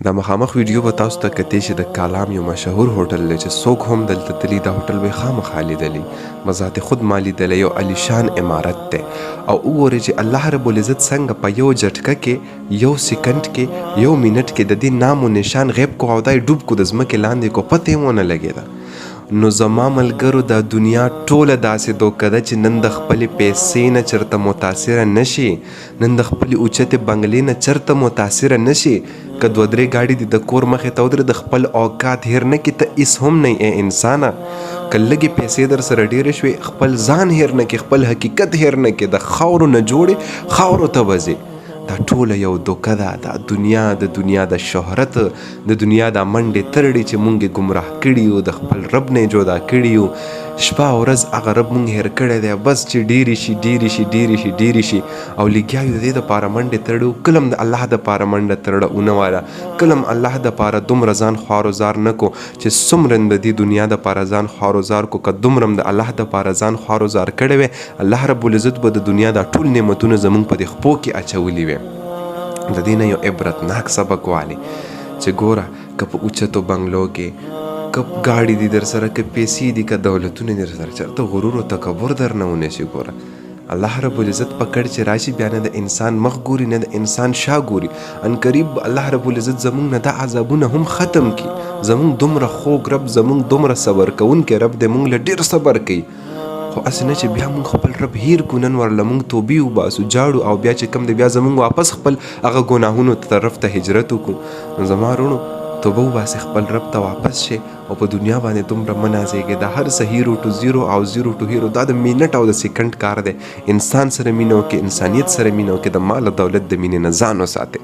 دا مخامخ ویډیو به تاسو ته کتئ چې د کالام یو مشهور هوټل دی چې څوک هم دلته تلي دا هوټل به یې خامخا لیدلی بذات خود ما لیدلی یو علیشان عمارت دی او وګورئ چې الله رب العزت څنګه په یو جټکه کې یو سیکنډ کې یو منټ کې د دې نام و نشان غیب کو او دا یې ډوب کو د ځمکې لاندې کو پته یې ونه لګېده. نو زما ملګرو دا دنیا ټوله داسې دوکه ده چې نن د خپلې پیسې نه چېرته متاثره نشي، نن د خپلې اوچتې بنګلې نه چېرته متاثره نشي. که دوه درې ګاډي دي د کور مخې ته ودرې د خپل اوقات هیر نه کړي ته هېڅ هم نه یې انسانه. که لږې پیسې در سره ډېرې شوې خپل ځان هیر نه کړي، خپل حقیقت هیر نه کړي، د خاورو نه جوړې خاورو ته وځې. دا ټوله یو دوکه ده. دا دنیا د شهرت، د دنیا دا منډې ترړې چې مونږ یې ګمراه کړي یو، د خپل رب نه یې جدا کړي یو. شپه او ورځ هغه رب مونږ هیر کړی دی بس چې ډېرې شي او لګیا یو د دې دپاره منډې ترړو. کله هم د الله دپاره منډه ترړه ونه واله، کله هم الله دپاره دومره ځان خوار و زار نه کو چې څومره د دې دنیا دپاره ځان خوار و زار کو. که دومره هم د الله دپاره ځان خوار و زار کړی وی الله رب العزت به د دنیا دا ټول نعمتونه زمونږ په دې خپو کې اچولي وی. د دې نه یو عبرتناک سبق والی چې ګوره که په اوچتو بنګلو کې که ګاډي دي در سره، که پیسې دي، که دولتونه دي در سره، چېرته غرور او تکبر در نه ونیسي. ګوره الله رب العزت پکړ چې راشي بیا نه د انسان مخ ګوري نه د انسان شا ګوري. ان قریب الله رب العزت زمونږ نه دا عذابونه هم ختم کی. زمونږ دومره خوږ رب، زمونږ دومره صبر کوونکی رب دی، مونږ له ډېر صبر کوي. خو هسې نه چې بیا مونږ خپل رب هیر کړو، نن ورله مونږ توبې وباسو، جاړو او بیا چې کوم دی بیا زمونږ واپس خپل هغه ګناهونو طرف ته هجرت وکړو. نو زما وروڼو توبه وباسئ، خپل رب ته واپس شئ او په دنیا باندې دومره مه نازېږئ. دا هر څه هیرو ټو زیرو او زیرو ټو هیرو دا د منټ او د سیکنډ کار دی. انسان سره مینه وکړئ، انسانیت سره مینه وکړئ، د مال او دولت د مینې نه ځان وساتئ.